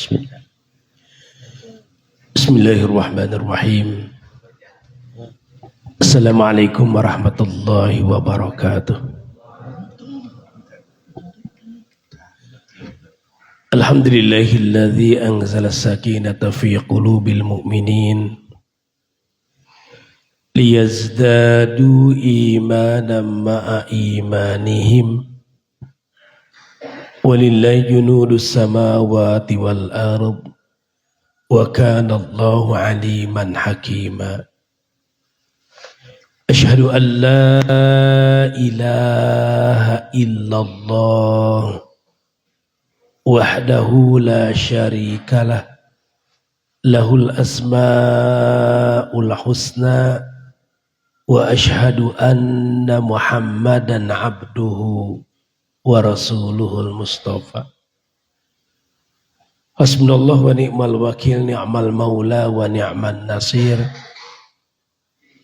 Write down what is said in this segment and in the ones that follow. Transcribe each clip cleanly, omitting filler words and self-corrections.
Bismillah. Bismillahirrahmanirrahim. Assalamualaikum warahmatullahi wabarakatuh. Alhamdulillahilladzi anzala as-sakinata fi qulubil mu'minin liyazdadu imanan ma'a imanihim. Walillahi junudus samawati wal ard wa kana Allahu aliman hakima. Asyhadu an la ilaha illallah wahdahu la syarikalah lahul asmaul husna wa asyhadu anna Muhammadan abduhu wa rasuluhul mustafa. Hasbunallah wa ni'mal wakil, ni'mal maula wa ni'man nasir.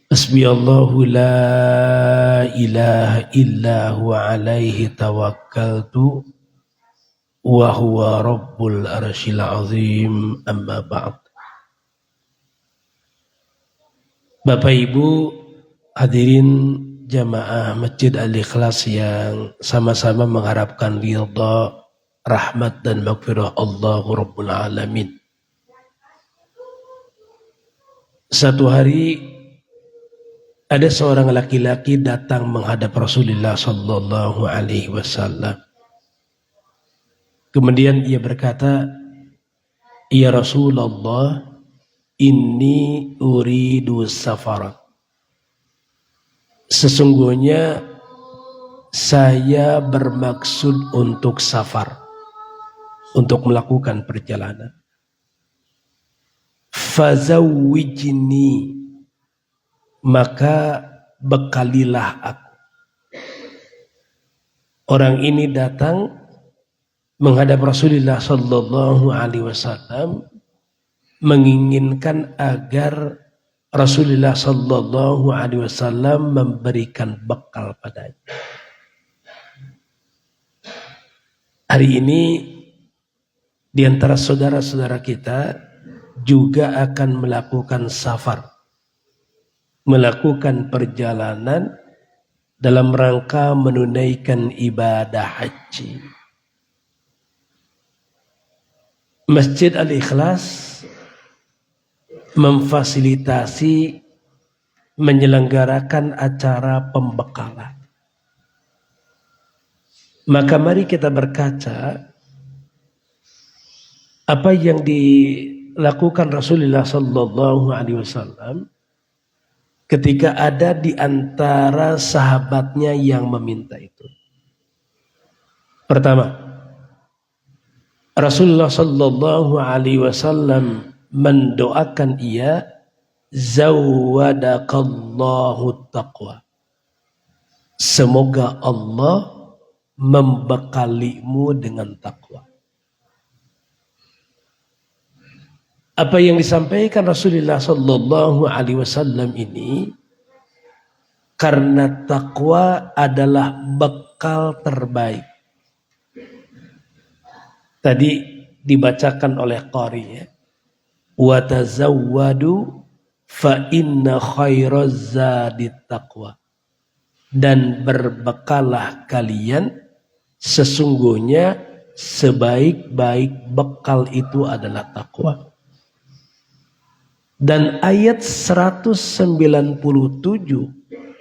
Hasbiyallahu la ilaha illa huwa alaihi tawakkaltu wa huwa rabbul arsyil azim, amma ba'd. Bapak Ibu hadirin jamaah Masjid Al-Ikhlas yang sama-sama mengharapkan ridha, rahmat dan maghfirah Allahu Rabbul Alamin. Satu hari ada seorang laki-laki datang menghadap Rasulullah sallallahu alaihi wasallam. Kemudian ia berkata, "Ya Rasulullah, inni uridu safarat." Sesungguhnya saya bermaksud untuk safar, untuk melakukan perjalanan. Fazawwijni, maka bekalilah aku. Orang ini datang menghadap Rasulullah sallallahu alaihi wasallam menginginkan agar Rasulullah sallallahu alaihi wasallam memberikan bekal padanya. Hari ini di antara saudara-saudara kita juga akan melakukan safar, melakukan perjalanan dalam rangka menunaikan ibadah haji. Masjid Al-Ikhlas memfasilitasi menyelenggarakan acara pembekalan. Maka mari kita berkaca apa yang dilakukan Rasulullah sallallahu alaihi wasallam ketika ada di antara sahabatnya yang meminta itu. Pertama, Rasulullah sallallahu alaihi wasallam mendoakan ia, zawadakallahu taqwa. Semoga Allah membekalimu dengan takwa. Apa yang disampaikan Rasulullah sallallahu alaihi wasallam ini, karena takwa adalah bekal terbaik. Tadi dibacakan oleh qari ya. Wa tazawwadu fa inna khairaz zadit taqwa. Dan berbekalah kalian, sesungguhnya sebaik-baik bekal itu adalah takwa. Dan ayat 197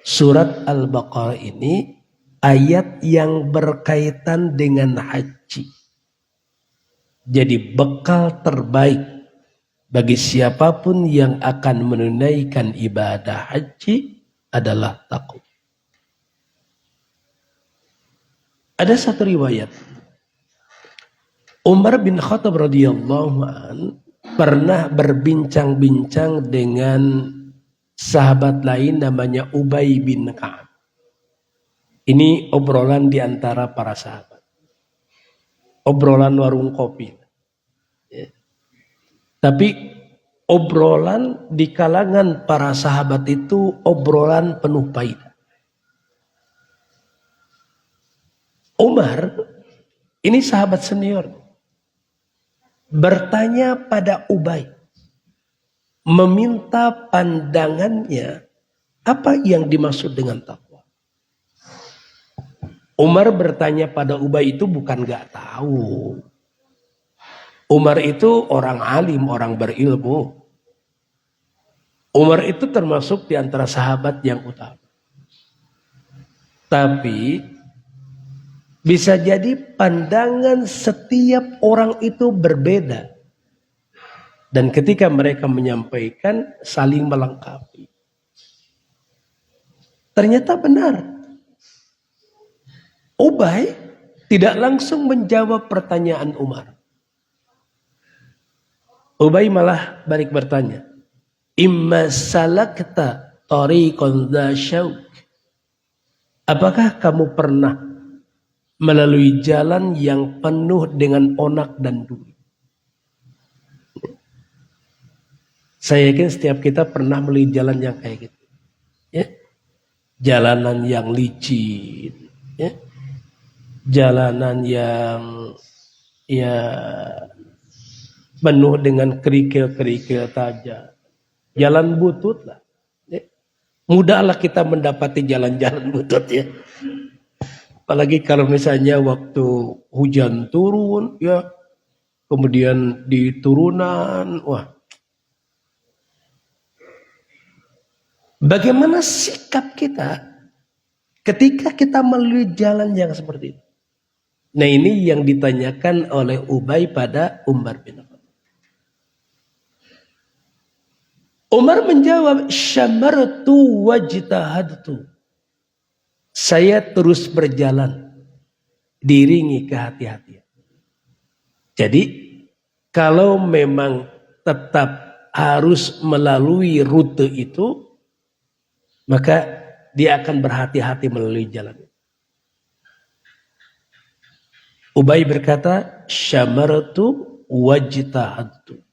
surat Al-Baqarah ini ayat yang berkaitan dengan haji. Jadi bekal terbaik bagi siapapun yang akan menunaikan ibadah haji adalah takwa. Ada satu riwayat, Umar bin Khattab radhiyallahu an pernah berbincang-bincang dengan sahabat lain namanya Ubay bin Ka'ab. Ini obrolan di antara para sahabat. Obrolan warung kopi. Tapi obrolan di kalangan para sahabat itu obrolan penuh faedah. Umar ini sahabat senior. bertanya pada Ubay, meminta pandangannya apa yang dimaksud dengan takwa. Umar bertanya pada Ubay itu bukan gak tahu. Umar itu orang alim, orang berilmu. Umar itu termasuk di antara sahabat yang utama. Tapi bisa jadi pandangan setiap orang itu berbeda. Dan ketika mereka menyampaikan saling melengkapi. Ternyata benar. Ubay tidak langsung menjawab pertanyaan Umar. Ubay malah balik bertanya. Imma salakta tariqan dha syauk. Apakah kamu pernah melalui jalan yang penuh dengan onak dan duri? Saya yakin setiap kita pernah melalui jalan yang kayak gitu. Ya? Jalanan yang licin. Ya? Jalanan yang penuh dengan kerikil-kerikil tajam. Jalan butut lah. Ya. Mudahlah kita mendapati jalan-jalan butut ya. Apalagi kalau misalnya waktu hujan turun ya. Kemudian di turunan. Wah. Bagaimana sikap kita ketika kita melalui jalan yang seperti itu? Nah ini yang ditanyakan oleh Ubay pada Umar bin Khattab. Umar menjawab, syamartu wajtahadtu. Saya terus berjalan, diiringi kehati-hatian. Jadi, kalau memang tetap harus melalui rute itu, maka dia akan berhati-hati melalui jalan. Ubay berkata, syamartu wajtahadtu.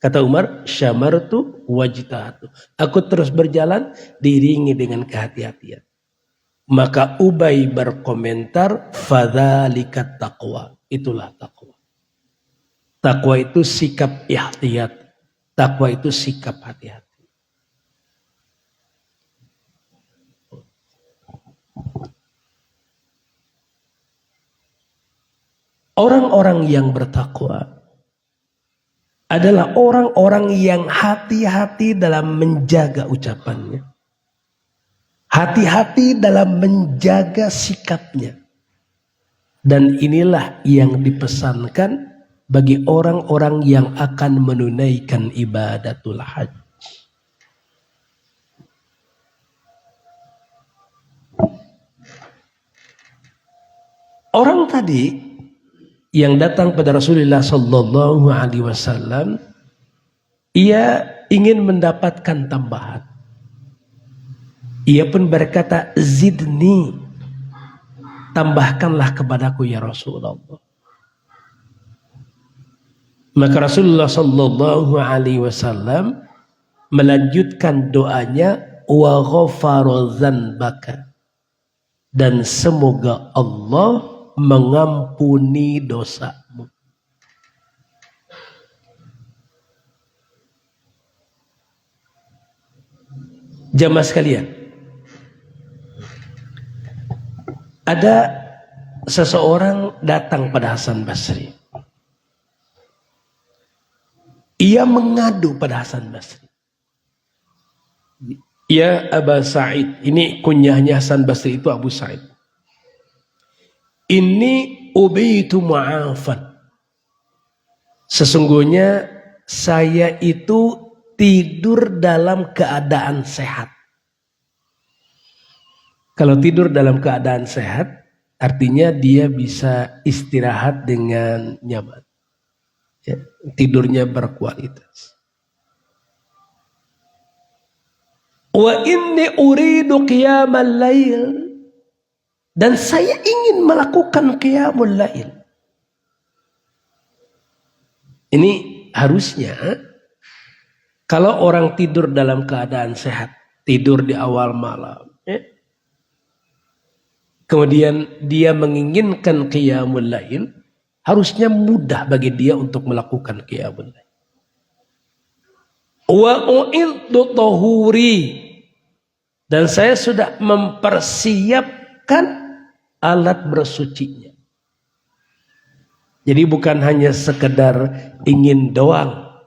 Kata Umar, syamartu wajtahadtu. Aku terus berjalan diiringi dengan kehati-hatian. Maka Ubay berkomentar, fadzalika taqwa. Itulah takwa. Takwa itu sikap ihtiyat. Takwa itu sikap hati-hati. Orang-orang yang bertakwa adalah orang-orang yang hati-hati dalam menjaga ucapannya. Hati-hati dalam menjaga sikapnya. Dan inilah yang dipesankan bagi orang-orang yang akan menunaikan ibadatul haji. Orang tadi yang datang pada Rasulullah Sallallahu Alaihi Wasallam, ia ingin mendapatkan tambahan. Ia pun berkata, zidni, tambahkanlah kepadaku ya Rasulullah. Maka Rasulullah Sallallahu Alaihi Wasallam melanjutkan doanya, wa ghafara dzanbaka, dan semoga Allah mengampuni dosamu. Jamaah sekalian, ada seseorang datang pada Hasan Basri. Ia mengadu pada Hasan Basri. Ya Aba Sa'id, ini kunyahnya Hasan Basri itu Abu Sa'id. Ini ubitu mu'afan. Sesungguhnya saya itu tidur dalam keadaan sehat. Kalau tidur dalam keadaan sehat, artinya dia bisa istirahat dengan nyaman. Ya, tidurnya berkualitas. Wa inni uridu qiyamal lail. Dan saya ingin melakukan qiyamul lail. Ini harusnya kalau orang tidur dalam keadaan sehat, tidur di awal malam, kemudian dia menginginkan qiyamul lail, harusnya mudah bagi dia untuk melakukan qiyamul lail. Wa u'iddu tahuri, dan saya sudah mempersiapkan alat bersucinya. Jadi bukan hanya sekedar ingin doang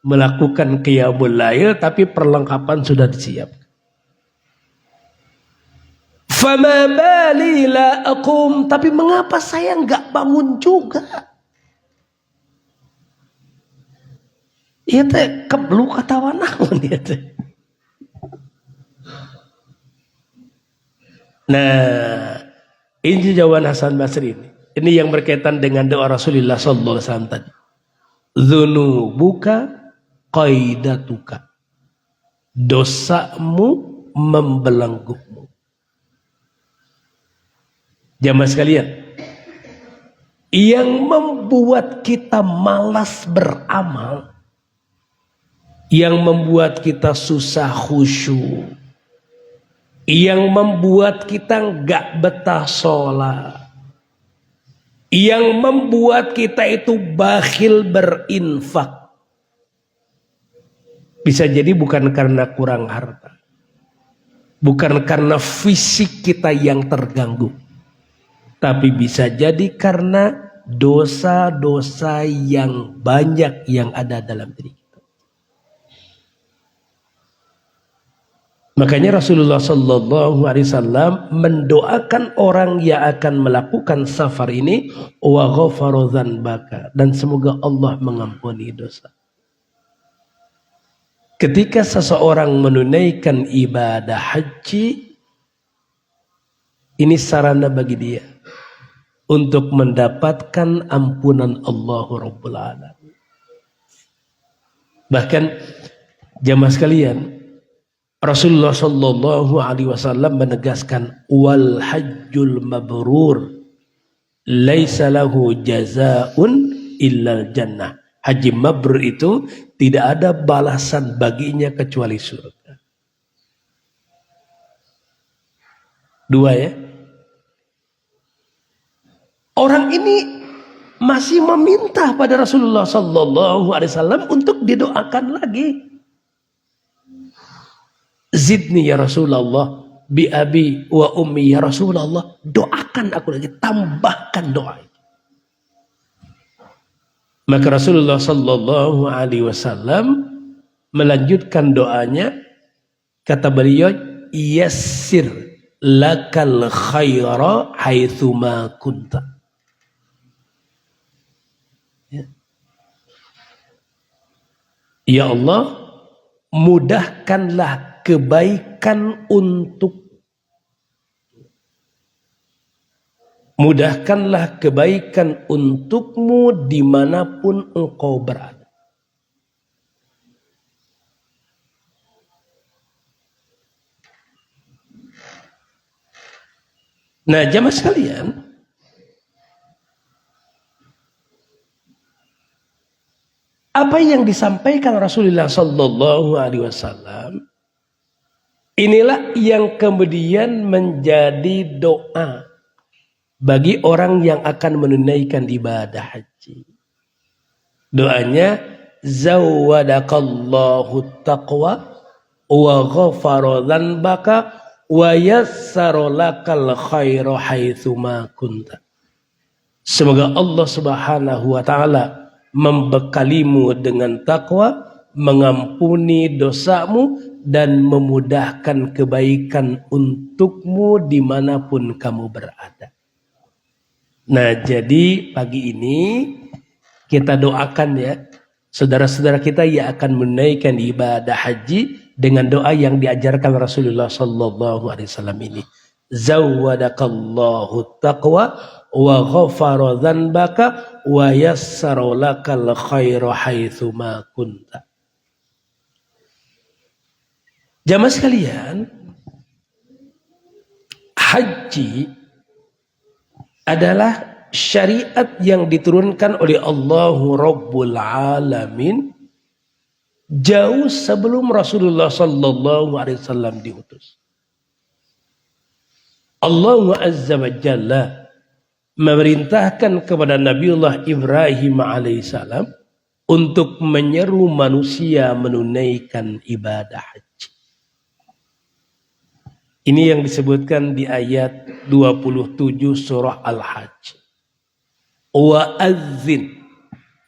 melakukan qiyamul lail, tapi perlengkapan sudah disiapkan. Fama bali la aqum, tapi mengapa saya enggak bangun juga? Iya teh keblu katawa naon ieu teh. Nah, ini jawaban Hasan Basri ini. Ini yang berkaitan dengan doa Rasulullah sallallahu alaihi wasallam tadi. Dzunubuka qaidatuka. Dosamu membelenggumu. Jamaah sekalian, yang membuat kita malas beramal, yang membuat kita susah khusyuk, yang membuat kita nggak betah sholat, yang membuat kita itu bakhil berinfak, bisa jadi bukan karena kurang harta, bukan karena fisik kita yang terganggu, tapi bisa jadi karena dosa-dosa yang banyak yang ada dalam diri kita. Makanya Rasulullah sallallahu alaihi wasallam mendoakan orang yang akan melakukan safar ini, wa ghafara dzanbaka, dan semoga Allah mengampuni dosa. Ketika seseorang menunaikan ibadah haji, ini sarana bagi dia untuk mendapatkan ampunan Allah Rabbul Alamin. Bahkan jamaah sekalian, Rasulullah sallallahu alaihi wasallam menegaskan, wal hajjul mabrur laisa lahu jazaa'un illal jannah. Haji mabrur itu tidak ada balasan baginya kecuali surga. Dua ya. Orang ini masih meminta pada Rasulullah sallallahu alaihi wasallam untuk didoakan lagi. Zidni ya Rasulullah bi abi wa ummi ya Rasulullah, doakan aku lagi, tambahkan doa. Maka Rasulullah sallallahu alaihi wasallam melanjutkan doanya, kata beliau, yassir lakal khaira haitsu ma kunta. Ya Allah, mudahkanlah kebaikan untuk, mudahkanlah kebaikan untukmu dimanapun engkau berada. Nah, jamaah sekalian, apa yang disampaikan Rasulullah sallallahu alaihi wasallam inilah yang kemudian menjadi doa bagi orang yang akan menunaikan ibadah haji. Doanya, zawwadakallahu taqwa wa ghafara dzanbaka wa yassara lakal khaira haitsu ma kunta. Semoga Allah Subhanahu wa taala membekalimu dengan takwa, mengampuni dosamu, dan memudahkan kebaikan untukmu dimanapun kamu berada. Nah, jadi pagi ini kita doakan ya saudara-saudara kita yang akan menunaikan ibadah haji dengan doa yang diajarkan Rasulullah sallallahu alaihi wasallam ini. Zawwadakallahu taqwa wa ghafara dzanbaka wa yassara lakal khaira haitsu ma kunta. Jamaah sekalian, haji adalah syariat yang diturunkan oleh Allah Rabbul Alamin jauh sebelum Rasulullah sallallahu alaihi wasallam diutus. Allah Azza wa Jalla memerintahkan kepada Nabiullah Ibrahim alaihissalam untuk menyeru manusia menunaikan ibadah haji. Ini yang disebutkan di ayat 27 surah Al-Hajj. Wa adzin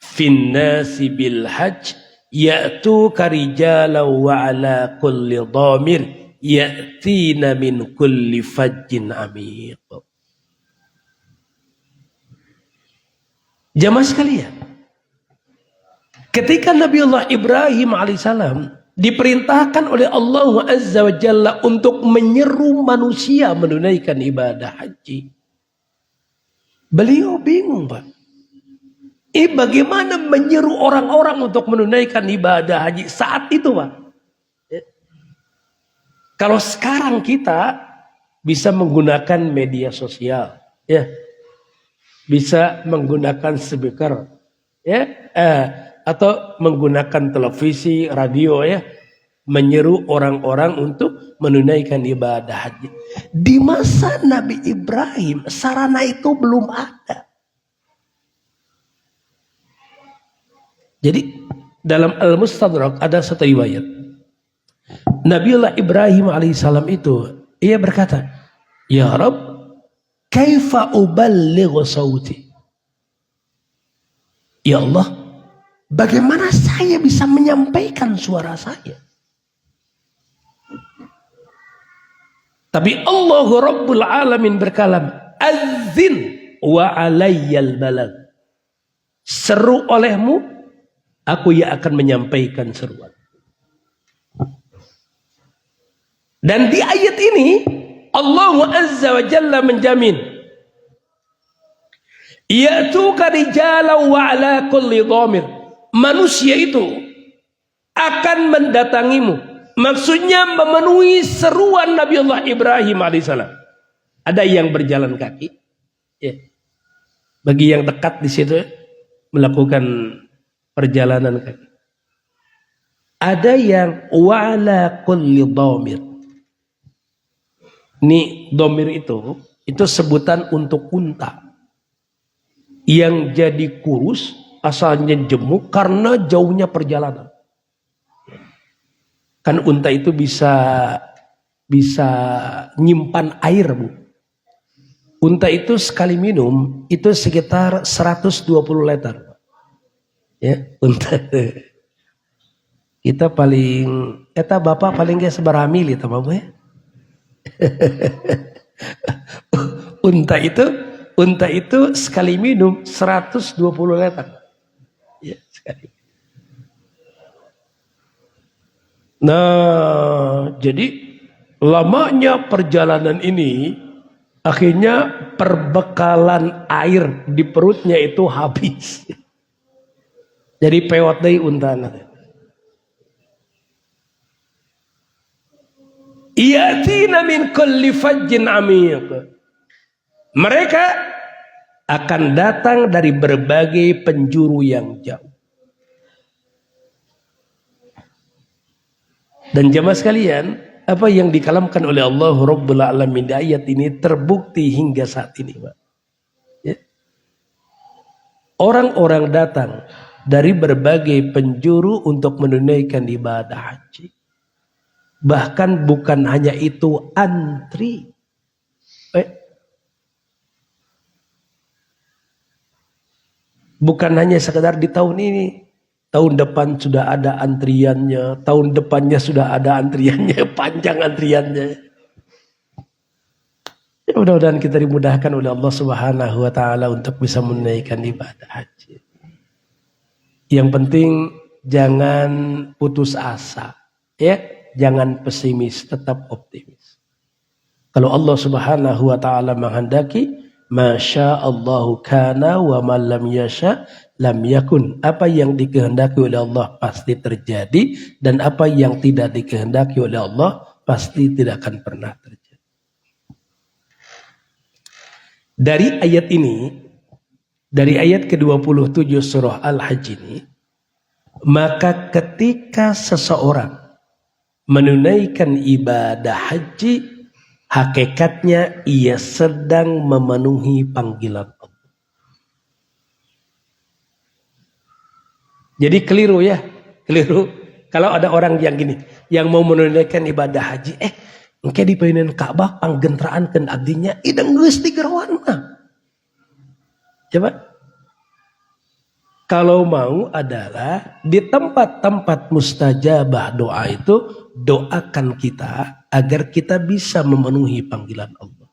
fin nasi bil hajj ya'tuka rijalan wa ala kulli dhamir ya'tina min kulli fajjin amiq. Jamaah sekalian, ketika Nabiullah Ibrahim alaihissalam diperintahkan oleh Allah Azza wa Jalla untuk menyeru manusia menunaikan ibadah haji, beliau bingung, Pak. Bagaimana menyeru orang-orang untuk menunaikan ibadah haji saat itu, Pak? Kalau sekarang kita bisa menggunakan media sosial, ya, bisa menggunakan speaker, ya, atau menggunakan televisi, radio, ya, menyeru orang-orang untuk menunaikan ibadah haji. Di masa Nabi Ibrahim, sarana itu belum ada. Jadi dalam Al-Mustadrak ada satu riwayat. Nabiullah Ibrahim alaihissalam itu, ia berkata, "Ya Rabb, kaifa uballighu sauti?" Ya Allah, bagaimana saya bisa menyampaikan suara saya? Tapi Allah Rabbul Alamin berkalam, "Adzin wa alayyal balag." Seru olehmu, aku yang akan menyampaikan seruan. Dan di ayat ini Allah Azza wa Jalla menjamin, ya'tuka rijalan wa ala kulli dhamir. Manusia itu akan mendatangimu. Maksudnya memenuhi seruan Nabiullah Ibrahim alaihissalam. Ada yang berjalan kaki, ya. Bagi yang dekat di situ melakukan perjalanan kaki. Ada yang wa ala kulli dhamir. Ini domir itu sebutan untuk unta yang jadi kurus, asalnya gemuk karena jauhnya perjalanan. Kan unta itu bisa nyimpan air, Bu. Unta itu sekali minum itu sekitar 120 liter. Ya, unta. Kita bapak paling gak seberapa mili ta, Bapak ya? Unta itu sekali minum 120 liter. Ya, sekali. Nah, jadi lamanya perjalanan ini akhirnya perbekalan air di perutnya itu habis. Jadi pewat deui untana. Yatina min kulli fajjin amiq. Mereka akan datang dari berbagai penjuru yang jauh. Dan jemaah sekalian, apa yang dikalamkan oleh Allah Rabbul Alamin di ayat ini terbukti hingga saat ini, Pak. Ya. Orang-orang datang dari berbagai penjuru untuk menunaikan ibadah haji. Bahkan bukan hanya itu, antri. Bukan hanya sekedar di tahun ini. Tahun depan sudah ada antriannya. Tahun depannya sudah ada antriannya. Panjang antriannya. Ya, mudah-mudahan kita dimudahkan oleh Allah Subhanahu wa Ta'ala untuk bisa menunaikan ibadah haji. Yang penting jangan putus asa. Ya. Jangan pesimis, tetap optimis. Kalau Allah Subhanahu wa Ta'ala menghendaki, masya Allahu kana wa man lam yasha lam yakun. Apa yang dikehendaki oleh Allah pasti terjadi, dan apa yang tidak dikehendaki oleh Allah pasti tidak akan pernah terjadi. Dari ayat ini, dari ayat ke-27 surah Al-Hajj ini, maka ketika seseorang menunaikan ibadah haji, Hakikatnya ia sedang memenuhi panggilan Allah. Jadi keliru ya, keliru. Kalau ada orang yang gini, yang mau menunaikan ibadah haji, engke di paeunan Ka'bah panggentraan abdinya, ideng geus digerawan mah. Coba. Kalau mau adalah di tempat-tempat mustajabah doa itu, doakan kita agar kita bisa memenuhi panggilan Allah.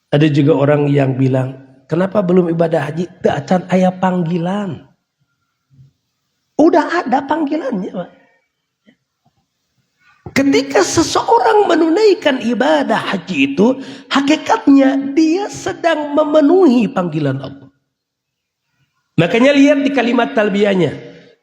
Ada juga orang yang bilang, kenapa belum ibadah haji? Teu acan aya panggilan. Udah ada panggilannya, Pak. Ketika seseorang menunaikan ibadah haji itu, hakikatnya dia sedang memenuhi panggilan Allah. Makanya lihat di kalimat talbiyahnya.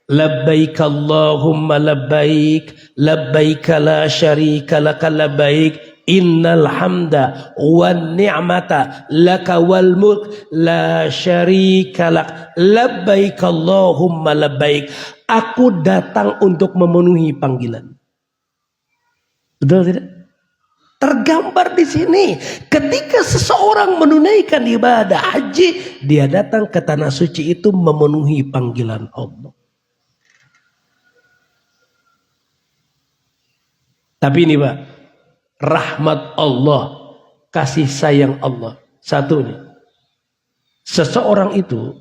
Labbaik Allahumma labbaik, labbaik la syarika laka labbaik, innal hamda wan ni'mata laka wal mulk la syarika lak, labbaik Allahumma labbaik. Aku datang untuk memenuhi panggilan. Betul tidak? Tergambar di sini. Ketika seseorang menunaikan ibadah haji, dia datang ke tanah suci itu memenuhi panggilan Allah. Tapi ini Pak, rahmat Allah, kasih sayang Allah. Satu nih, seseorang itu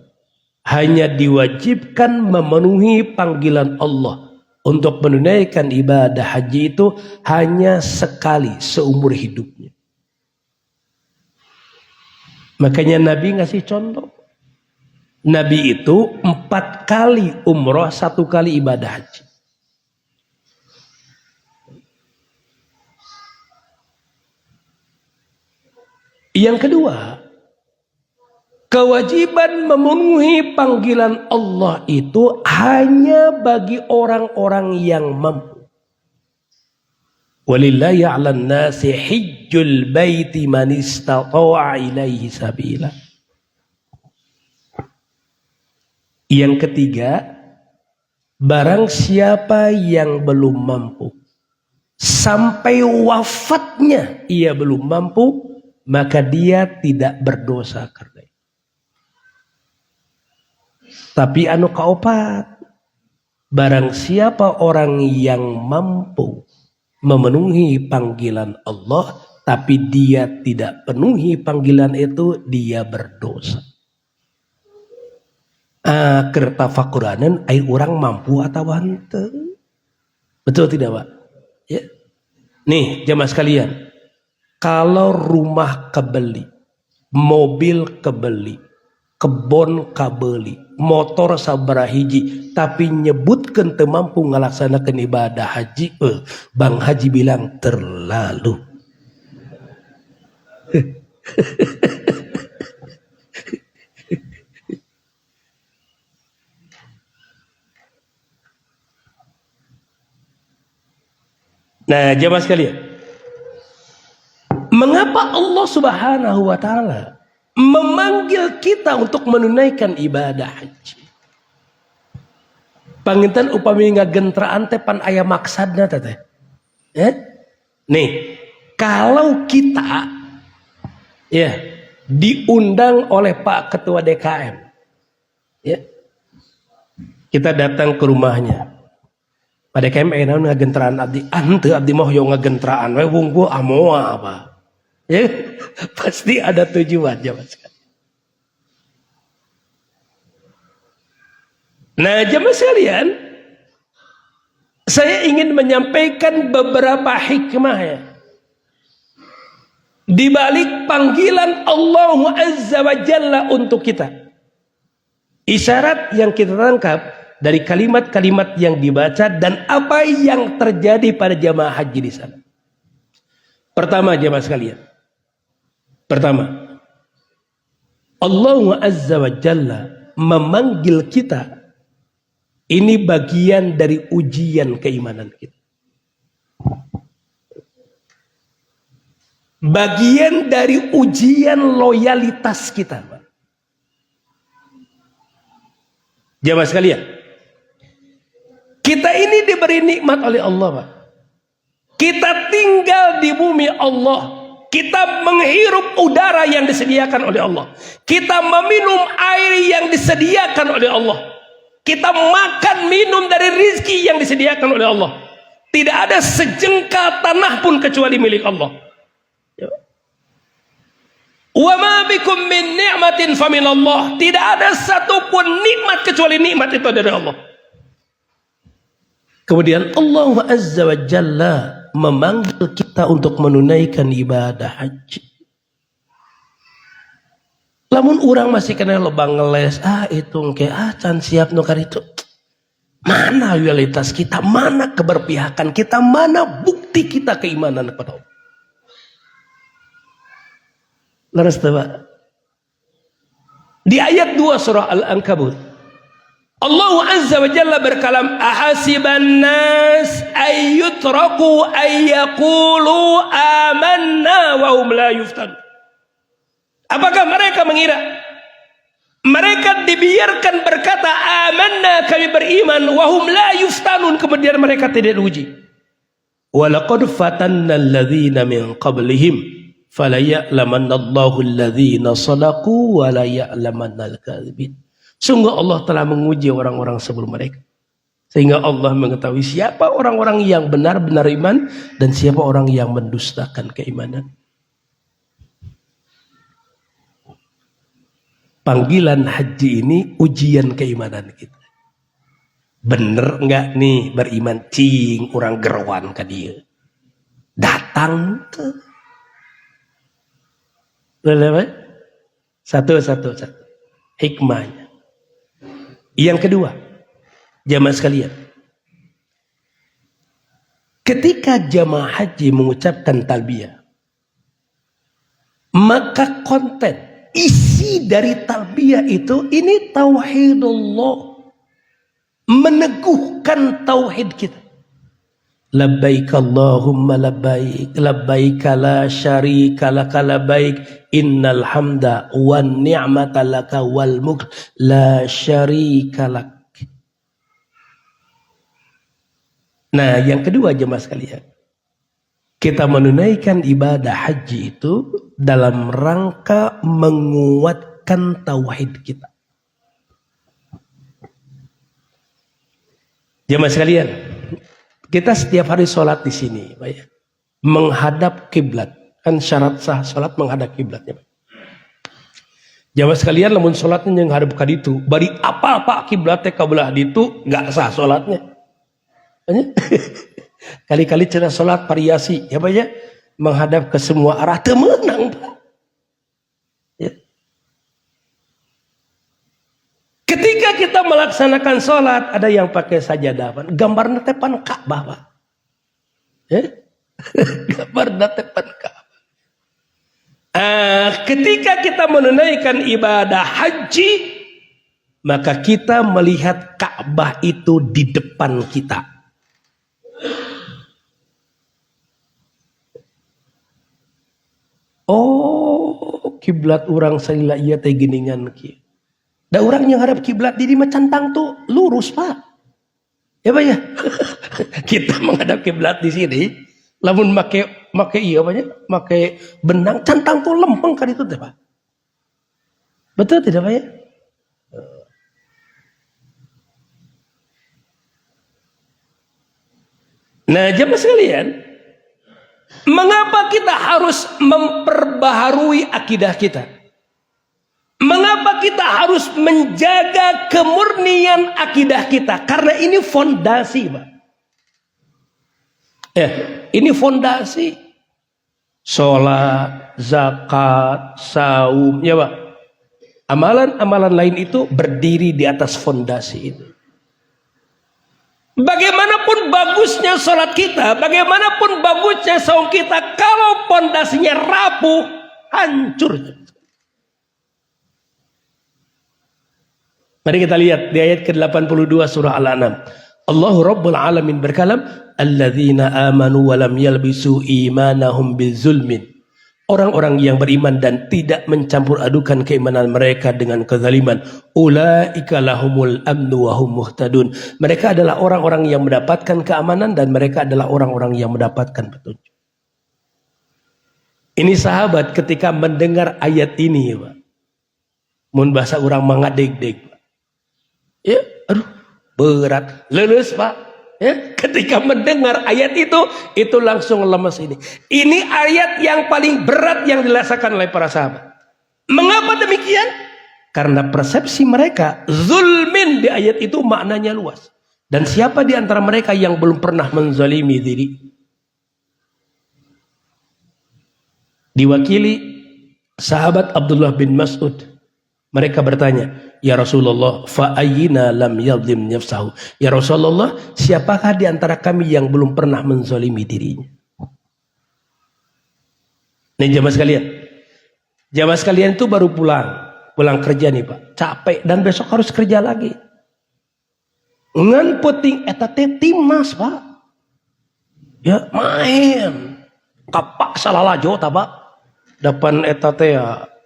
hanya diwajibkan memenuhi panggilan Allah. Untuk menunaikan ibadah haji itu hanya sekali seumur hidupnya. Makanya Nabi ngasih contoh. Nabi itu 4 kali umroh, 1 kali ibadah haji. Yang kedua, kewajiban memenuhi panggilan Allah itu hanya bagi orang-orang yang mampu. Walillahi 'alan nasi hijjul baiti man istata'a ilaihi sabila. Yang ketiga, barang siapa yang belum mampu sampai wafatnya ia belum mampu, maka dia tidak berdosa karena itu. Tapi anu kaopat, barang siapa orang yang mampu memenuhi panggilan Allah, tapi dia tidak penuhi panggilan itu, dia berdosa. Kerta fakuranan, ai orang mampu atau henteu. Betul tidak Pak? Ya. Nih jamaah sekalian, kalau rumah kebeli, mobil kebeli, kebon kabeli, motor sabaraha hiji, tapi nyebutkeun teu mampu ngalaksanakeun ibadah haji, Bang Haji bilang terlalu. Nah, jemaah sekalian, mengapa Allah Subhanahu wa taala memanggil kita untuk menunaikan ibadah haji? Panginten upami ngagentraan teh pan aya maksadna teh. Nih, kalau kita ya diundang oleh Pak Ketua DKM, ya, kita datang ke rumahnya. Pak DKM naon ngagentraan abdi? Henteu abdi mah yo ngagentraan we wungkul amoa apa. Ya, pasti ada tujuan jemaah sekalian. Nah, jemaah sekalian, saya ingin menyampaikan beberapa hikmah ya. Di balik panggilan Allah Azza wa Jalla untuk kita. Isyarat yang kita tangkap dari kalimat-kalimat yang dibaca dan apa yang terjadi pada jamaah haji di sana. Pertama jemaah sekalian. Pertama, Allah Azza wa Jalla memanggil kita. Ini bagian dari ujian keimanan kita. Bagian dari ujian loyalitas kita. Jamaah sekalian, kita ini diberi nikmat oleh Allah, Pak. Kita tinggal di bumi Allah. Kita menghirup udara yang disediakan oleh Allah. Kita meminum air yang disediakan oleh Allah. Kita makan minum dari rizki yang disediakan oleh Allah. Tidak ada sejengkal tanah pun kecuali milik Allah. Wa ma bikum min ni'matin faminallah. Tidak ada satupun nikmat kecuali nikmat itu dari Allah. Kemudian Allah Azza wa Jalla memanggil kita untuk menunaikan ibadah haji. Lamun orang masih kena lobang ngeles, itu can siap nukar itu. Mana realitas kita, mana keberpihakan kita, mana bukti kita keimanan kepada Allah. Laras tawa. Di ayat 2 surah Al-Ankabut, Allah Azza wa Jalla berkalam, ahasiban nas ayyutraku ayyakulu amanna wa hum la yuftan. Apakah mereka mengira mereka dibiarkan berkata amanna, kami beriman, wa hum la yuftanun, kemudian mereka tidak diuji. Wa laqad fatanna alladhina min qablihim fala ya'lamanna Allahu alladhina sadaqu wa la ya'lamanna al-kadhibin. Sungguh Allah telah menguji orang-orang sebelum mereka, sehingga Allah mengetahui siapa orang-orang yang benar-benar iman dan siapa orang yang mendustakan keimanan. Panggilan haji ini ujian keimanan kita. Bener enggak nih beriman? Cing orang gerwan ke dia. Datang tuh. Satu. Hikmahnya. Yang kedua, jamaah sekalian, ketika jamaah haji mengucapkan talbiyah, maka konten isi dari talbiyah itu ini tauhidullah, meneguhkan tauhid kita. Labbaik Allahumma labbaik, labbaik la syarika laka labbaik, innal hamda wan ni'mata laka wal mulk la syarika lak. Nah, yang kedua jemaah sekalian, kita menunaikan ibadah haji itu dalam rangka menguatkan tauhid kita. Jemaah sekalian, kita setiap hari sholat di sini, Pak ya, menghadap kiblat. Kan syarat sah sholat menghadap kiblatnya. Jamaah sekalian, namun sholatnya yang hadap ke ditu, bari apa-apa kiblatnya kabelah ditu, nggak sah sholatnya. Kali-kali cara sholat variasi, ya Pak ya, menghadap ke semua arah, temenang Pak. Ya. Ketika kita melaksanakan sholat, ada yang pakai sajadah, gambar tepan Ka'bah, Pak. Ya? Gambar tepan Ka'bah. Ketika kita menunaikan ibadah haji, maka kita melihat Ka'bah itu di depan kita. Oh, kiblat orang salila iya teh geningan kieu. Da urang yang hadap kiblat di mah cantang tuh lurus, Pak. Ya Pak ya. Kita menghadap kiblat di sini, lamun make iya Pak ya, make benang cantang tuh lempeng kan itu teh, Pak. Betul tidak Pak ya? Nah, jemaah sekalian, mengapa kita harus memperbaharui akidah kita? Mengapa kita harus menjaga kemurnian akidah kita? Karena ini fondasi, Pak. Ya, ini fondasi. Sholat, zakat, saum, ya Pak. Amalan-amalan lain itu berdiri di atas fondasi itu. Bagaimanapun bagusnya sholat kita, bagaimanapun bagusnya saum kita, kalau fondasinya rapuh, hancur. Mari kita lihat di ayat ke-82 surah Al-An'am. Allahu Rabbul Alamin berkalam, alladzina amanu wa lam yalbisu imanahum bizulmin Orang-orang yang beriman dan tidak mencampur adukan keimanan mereka dengan kezaliman. Ulaika lahumul amnu wa hum muhtadun. Mereka adalah orang-orang yang mendapatkan keamanan dan mereka adalah orang-orang yang mendapatkan petunjuk. Ini sahabat ketika mendengar ayat ini, Pak. Mun bahasa orang mangadeg-deg. Ya, aduh, berat, leles, Pak. Ya, ketika mendengar ayat itu langsung lemes ini. Ini ayat yang paling berat yang dirasakan oleh para sahabat. Mengapa demikian? Karena persepsi mereka zulmin di ayat itu maknanya luas. Dan siapa di antara mereka yang belum pernah menzalimi diri? Diwakili sahabat Abdullah bin Mas'ud. Mereka bertanya, ya Rasulullah, fa'ayyina lam yadlim nafsahu. Ya Rasulullah, siapakah di antara kami yang belum pernah menzalimi dirinya? Nih jamaah sekalian. Jamaah sekalian itu baru pulang kerja nih Pak. Capek dan besok harus kerja lagi. Ngan penting eta teh timnas Pak. Ya main. Kapak salah lajo ta Pak. Depan eta teh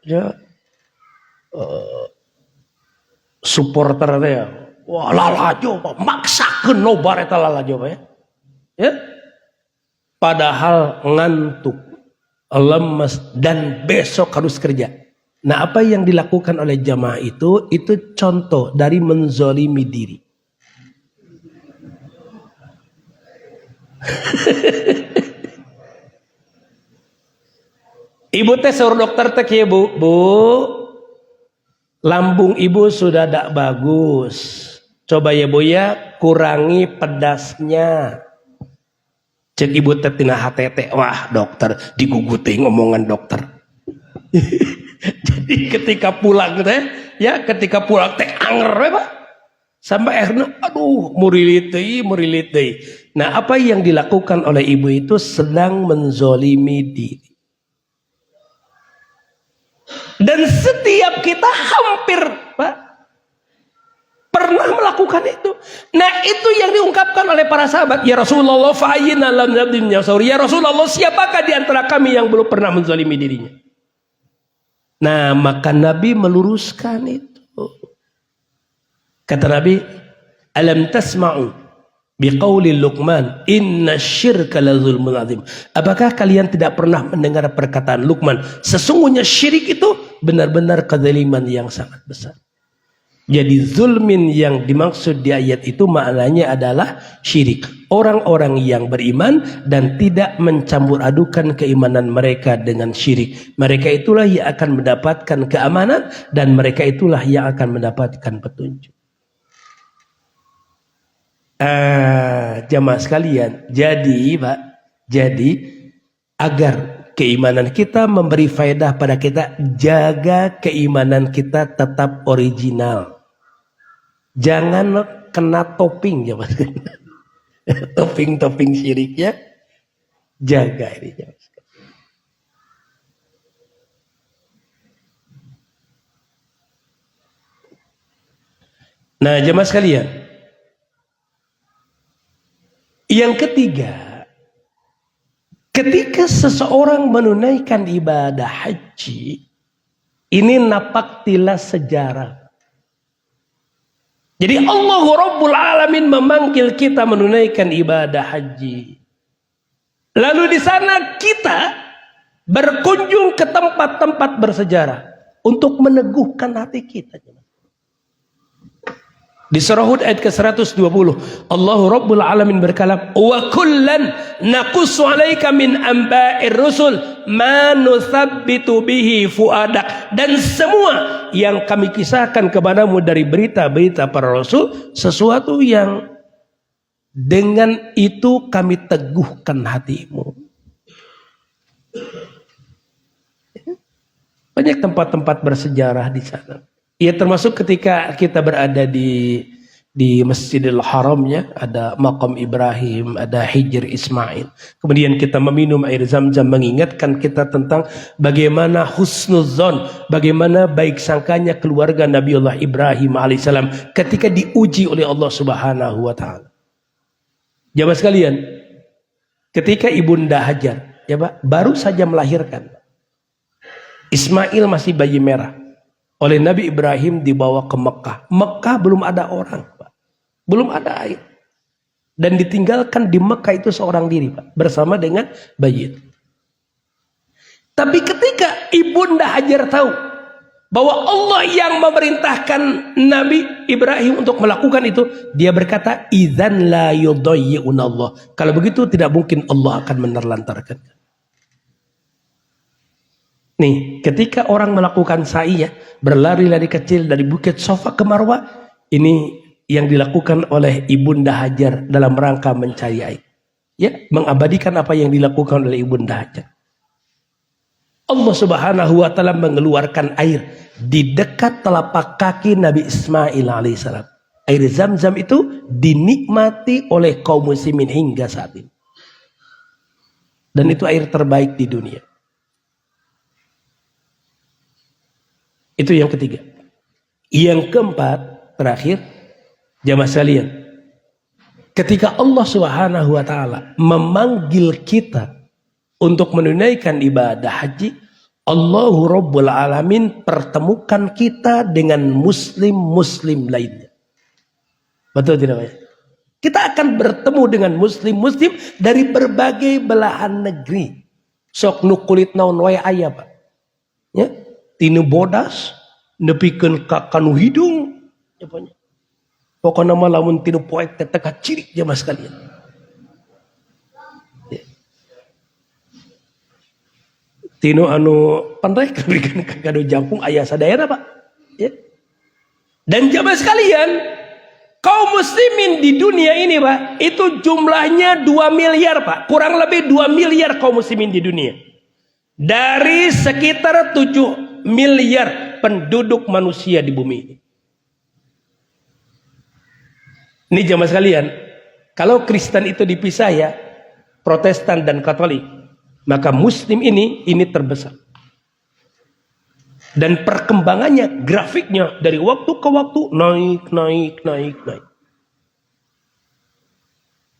ya supporter teh wah lalajo Pak, maksakeun nobar eta lalajo Pak ya. Padahal ngantuk, lemes dan besok harus kerja. Nah, apa yang dilakukan oleh jamaah itu contoh dari menzalimi diri. Ibu teh suruh dokter teh kieu Bu, lambung ibu sudah tidak bagus. Coba ya Bu ya, kurangi pedasnya. Cek ibu teh tina HTT. Wah dokter, diguguti ngomongan dokter. Jadi ketika pulang teh, anger Pak. Sampai akhirnya, aduh, murilit deui. Nah, apa yang dilakukan oleh ibu itu sedang menzolimi diri. Dan setiap kita hampir Pak pernah melakukan itu. Nah itu yang diungkapkan oleh para sahabat. Ya Rasulullah fa'ayyina lam yadlim nafsahu. Ya Rasulullah, siapakah di antara kami yang belum pernah menzalimi dirinya? Nah maka Nabi meluruskan itu. Kata Nabi, alam tasma'u biqauli Luqman inna syirka la zulmun azim. Apakah kalian tidak pernah mendengar perkataan Luqman, sesungguhnya syirik itu benar-benar kezaliman yang sangat besar. Jadi zulmin yang dimaksud di ayat itu maknanya adalah syirik. Orang-orang yang beriman dan tidak mencampur adukan keimanan mereka dengan syirik. Mereka itulah yang akan mendapatkan keamanan dan mereka itulah yang akan mendapatkan petunjuk. Jamaah sekalian, jadi agar keimanan kita memberi faedah pada kita, jaga keimanan kita tetap original. Jangan kena topping ya Mas. Topping syiriknya jaga ini ya Mas. Nah, jemaah sekalian, yang ketiga, ketika seseorang menunaikan ibadah haji, ini napaktilah sejarah. Jadi Allah Rabbul Alamin memanggil kita menunaikan ibadah haji. Lalu di sana kita berkunjung ke tempat-tempat bersejarah untuk meneguhkan hati kita. Di surah Hud ayat ke-120, Allah Rabbul Alamin berkalam, wa kullan naqussu 'alaika min amba'ir rusul ma nusabbitu bihi fuadak. Dan semua yang kami kisahkan kepadamu dari berita-berita para rasul, sesuatu yang dengan itu kami teguhkan hatimu. Banyak tempat-tempat bersejarah di sana. Ya termasuk ketika kita berada di Masjidil Haramnya, ada Maqam Ibrahim, ada Hijr Ismail. Kemudian kita meminum air Zam-Zam, mengingatkan kita tentang bagaimana husnuzon, bagaimana baik sangkanya keluarga Nabiullah Ibrahim alaihissalam ketika diuji oleh Allah Subhanahu wa taala. Jamaah sekalian, ketika Ibunda Hajar, ya Pak, baru saja melahirkan. Ismail masih bayi merah. Oleh Nabi Ibrahim dibawa ke Mekah. Mekah belum ada orang, Pak. Belum ada air. Dan ditinggalkan di Mekah itu seorang diri, Pak. Bersama dengan bayi itu. Tapi ketika Ibunda Hajar tahu bahwa Allah yang memerintahkan Nabi Ibrahim untuk melakukan itu, dia berkata, "Idzan la yudayyi'una Allah." Kalau begitu tidak mungkin Allah akan menerlantarkan. Nih, ketika orang melakukan sa'i ya, berlari-lari kecil dari bukit Safa ke Marwah, ini yang dilakukan oleh Ibunda Hajar dalam rangka mencari air. Ya, mengabadikan apa yang dilakukan oleh Ibunda Hajar. Allah Subhanahu wa taala mengeluarkan air di dekat telapak kaki Nabi Ismail alaihissalam. Air Zam-Zam itu dinikmati oleh kaum muslimin hingga saat ini. Dan itu air terbaik di dunia. Itu yang ketiga. Yang keempat, terakhir, jamaah sekalian. Ketika Allah Subhanahu wa taala memanggil kita untuk menunaikan ibadah haji, Allahu Rabbul Alamin pertemukan kita dengan muslim-muslim lainnya. Betul tidak, Pak? Kita akan bertemu dengan muslim-muslim dari berbagai belahan negeri. Sok nu kulit naon wae aya, Pak. Ya, tinu bodas, nepikeun ka kanu hidung, apanya. Pokona mah lamun tinu poek teh teka ciri jamaah sekalian. Ya. Tinu anu pandai berikan kado jangkung aya sadayana, Pak. Ya. Dan jamaah sekalian, kaum muslimin di dunia ini, Pak, itu jumlahnya 2 miliar, Pak. Kurang lebih 2 miliar kaum muslimin di dunia. Dari sekitar 7 miliar penduduk manusia di bumi ini. Ini jamaah sekalian, kalau Kristen itu dipisah ya, Protestan dan Katolik, maka Muslim ini terbesar. Dan perkembangannya, grafiknya dari waktu ke waktu naik.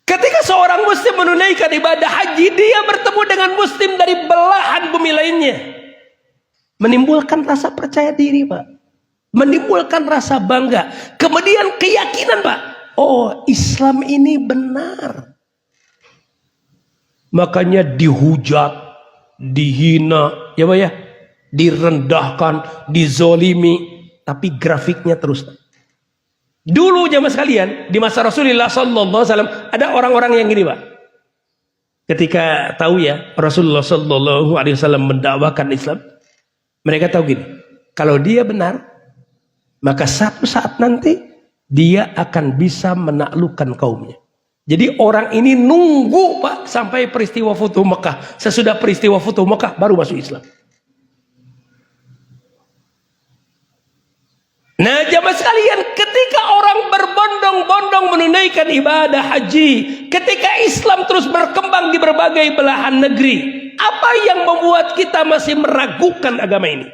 Ketika seorang Muslim menunaikan ibadah haji, dia bertemu dengan Muslim dari belahan bumi lainnya. Menimbulkan rasa percaya diri, Pak. Menimbulkan rasa bangga. Kemudian keyakinan, Pak. Oh, Islam ini benar. Makanya dihujat, dihina, ya Pak ya, direndahkan, dizolimi, tapi grafiknya terus. Dulu jamaah sekalian, di masa Rasulullah SAW ada orang-orang yang gini, Pak. Ketika tahu ya Rasulullah SAW mendakwakan Islam, mereka tahu gini, kalau dia benar, maka satu saat nanti dia akan bisa menaklukkan kaumnya. Jadi orang ini nunggu, Pak, sampai peristiwa Futuh Mekah. Sesudah peristiwa Futuh Mekah baru masuk Islam. Nah, jamaah sekalian, ketika orang berbondong-bondong menunaikan ibadah haji, ketika Islam terus berkembang di berbagai belahan negeri, apa yang membuat kita masih meragukan agama ini?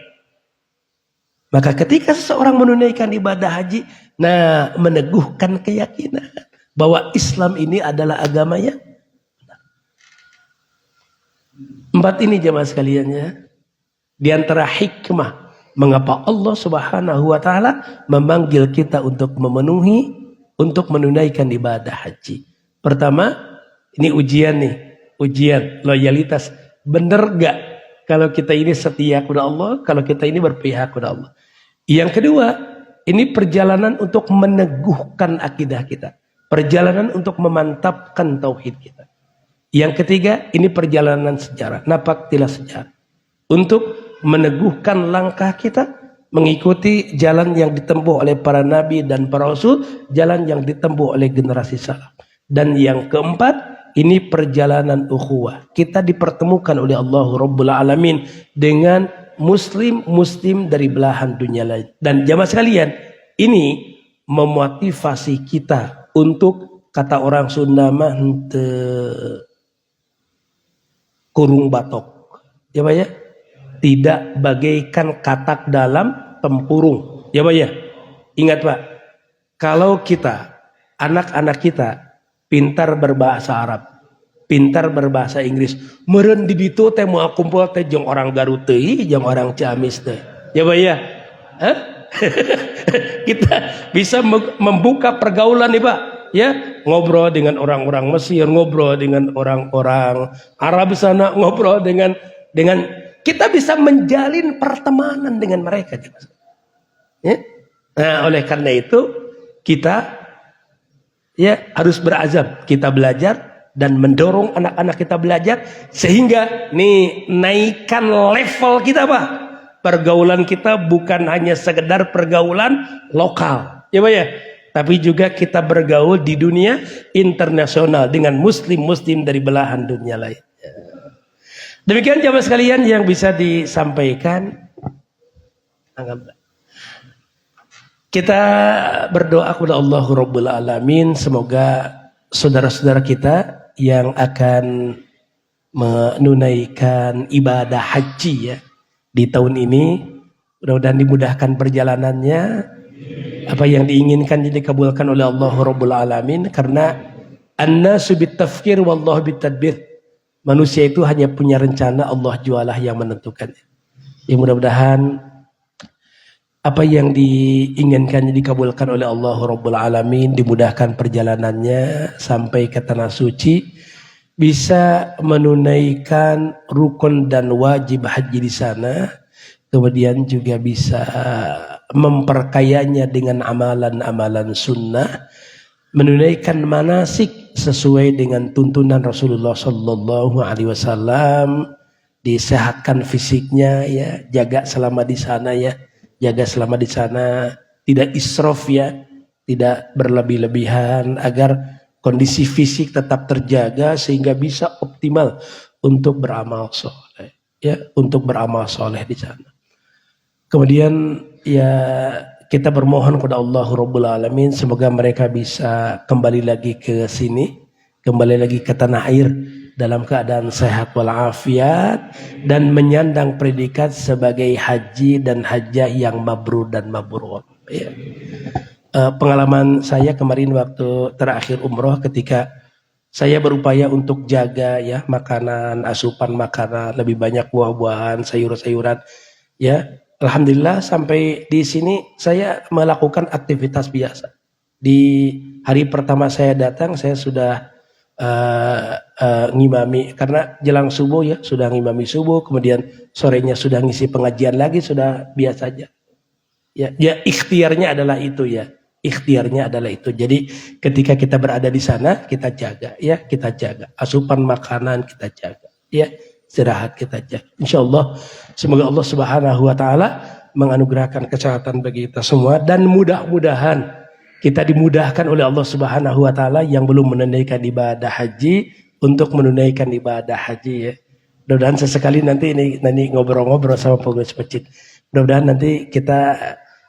Maka ketika seseorang menunaikan ibadah haji, nah, meneguhkan keyakinan bahwa Islam ini adalah agamanya. 4 ini jemaah sekalian ya. Di antara hikmah mengapa Allah Subhanahu wa taala memanggil kita untuk menunaikan ibadah haji. Pertama, ini ujian nih, ujian loyalitas. Bener gak kalau kita ini setia kepada Allah, kalau kita ini berpihak kepada Allah. Yang kedua, ini perjalanan untuk meneguhkan akidah kita. Perjalanan untuk memantapkan tauhid kita. Yang ketiga, ini perjalanan sejarah. Napaktilah sejarah. Untuk meneguhkan langkah kita, mengikuti jalan yang ditempuh oleh para nabi dan para rasul, jalan yang ditempuh oleh generasi salaf. Dan yang keempat, ini perjalanan ukhuwah. Kita dipertemukan oleh Allah Rabbul Alamin dengan muslim dari belahan dunia lain. Dan jamaah sekalian, ini memotivasi kita untuk, kata orang Sunda mah, kurung batok. Ya Pak ya? Tidak bagaikan katak dalam tempurung. Ya Pak ya? Ingat Pak, kalau kita, anak-anak kita pintar berbahasa Arab, pintar berbahasa Inggris. Meureun di ditu teh moal kumpul teh jeung orang Garut teuing, jeung orang Ciamis teh. Ya Pak ya? Hah? Kita bisa membuka pergaulan nih Pak. Ya, ngobrol dengan orang-orang Mesir, ngobrol dengan orang-orang Arab sana, ngobrol dengan kita bisa menjalin pertemanan dengan mereka. Ya? Nah, oleh karena itu kita ya harus berazam, kita belajar dan mendorong anak-anak kita belajar sehingga nih naikkan level kita Pak. Pergaulan kita bukan hanya sekedar pergaulan lokal, ya Pak ya, tapi juga kita bergaul di dunia internasional dengan muslim-muslim dari belahan dunia lain. Demikian jamaah sekalian yang bisa disampaikan. Kita berdoa kepada Allah Rabbul Alamin, semoga saudara-saudara kita yang akan menunaikan ibadah haji ya di tahun ini, mudah-mudahan dimudahkan perjalanannya, apa yang diinginkan dikabulkan oleh Allah Rabbul Alamin, karena an-nasu bit-tafkir wallahu bit-tadbir. Manusia itu hanya punya rencana, Allah jualah yang menentukan. Ya mudah-mudahan apa yang diinginkan dikabulkan oleh Allah Rabbul Alamin, dimudahkan perjalanannya sampai ke tanah suci, bisa menunaikan rukun dan wajib haji di sana, kemudian juga bisa memperkayanya dengan amalan-amalan sunnah, menunaikan manasik sesuai dengan tuntunan Rasulullah Sallallahu Alaihi Wasallam, disehatkan fisiknya ya, jaga selama di sana ya, jaga selama di sana, tidak israf ya, tidak berlebih-lebihan agar kondisi fisik tetap terjaga sehingga bisa optimal untuk beramal soleh ya, untuk beramal soleh di sana. Kemudian ya kita bermohon kepada Allah Rabbul Alamin, semoga mereka bisa kembali lagi ke sini, kembali lagi ke tanah air dalam keadaan sehat walafiat dan menyandang predikat sebagai haji dan hajjah yang mabrur dan mabrur ya. Pengalaman saya kemarin waktu terakhir umroh, ketika saya berupaya untuk jaga ya makanan, asupan makanan, lebih banyak buah-buahan, sayur-sayuran ya. Alhamdulillah sampai di sini saya melakukan aktivitas biasa. Di hari pertama saya datang, saya sudah ngimami, karena jelang subuh ya, sudah ngimami subuh, kemudian sorenya sudah ngisi pengajian lagi, sudah biasa aja. Ya ikhtiarnya adalah itu ya. Ikhtiarnya adalah itu. Jadi ketika kita berada di sana, kita jaga ya, kita jaga. Asupan makanan kita jaga ya, istirahat kita jaga. Insyaallah semoga Allah Subhanahu wa taala menganugerahkan kesehatan bagi kita semua, dan mudah-mudahan kita dimudahkan oleh Allah Subhanahu wa taala yang belum menunaikan ibadah haji untuk menunaikan ibadah haji ya. Mudah-mudahan sesekali nanti ngobrol-ngobrol sama pengurus masjid. Mudah-mudahan nanti kita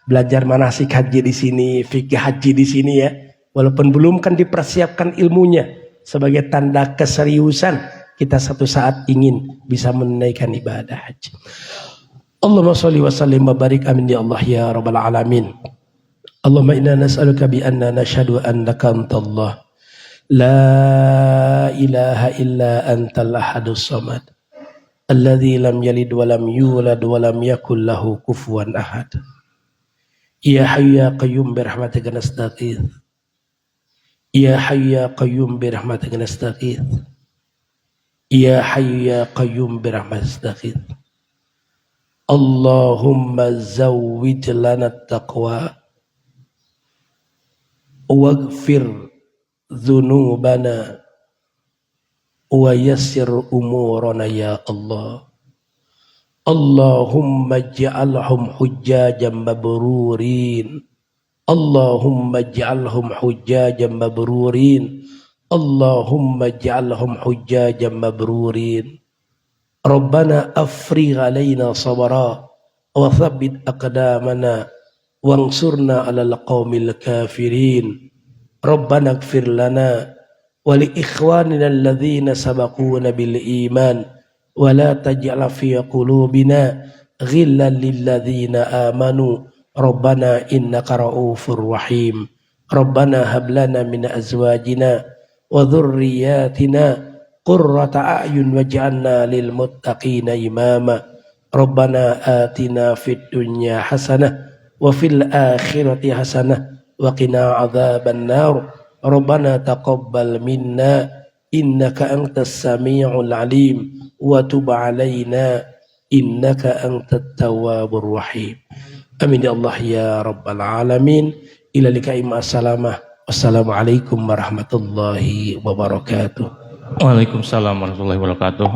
belajar manasik haji di sini, fikih haji di sini ya. Walaupun belum kan dipersiapkan ilmunya, sebagai tanda keseriusan kita satu saat ingin bisa menunaikan ibadah haji. Allahumma sholli wa sallim wa barik, amin ya Allah ya rabbal alamin. Allahumma inna nas'aluka bi anna nashhadu annaka antallah la ilaha illa antal ahadus samad alladzi lam yalid wa lam yulad wa lam yakul lahu kufuwan ahad. Ya Hayyu ya Qayyum birahmatika nastaghits. Ya Hayyu ya Qayyum birahmatika nastaghits. Ya Hayyu ya Qayyum birahmatika nastaghits. Allahumma zawwij lana taqwa waghfir dzunubana wa yassir umurana ya Allah. Allahumma ja'alhum hujjajan mabrurin. Allahumma ja'alhum hujjajan mabrurin. Allahumma ja'alhum hujjajan mabrurin. Rabbana afrigh alaina sabra wa thabbit aqdamana wansurna 'alal qaumil kafirin. Rabbana ighfir lana wa li ikhwanina alladhina sabaquna bil iman ولا تجعل في قلوبنا غلا للذين آمنوا ربنا إنك رؤوف رحيم ربنا هب لنا من أزواجنا وذرياتنا qurrata a'yun waj'alna lil muttaqina imama. Rabbana atina fid dunya hasanah wa fil akhirati hasanah wa qina adzaban nar. Rabbana taqabbal minna innaka antas samiul alim wa tub alaina innaka antat tawwabur rahim. Amin ya Allah ya rabbal alamin. Ila liqa'i ma'assalamah. Wassalamualaikum warahmatullahi wabarakatuh. Waalaikumsalam warahmatullahi wabarakatuh.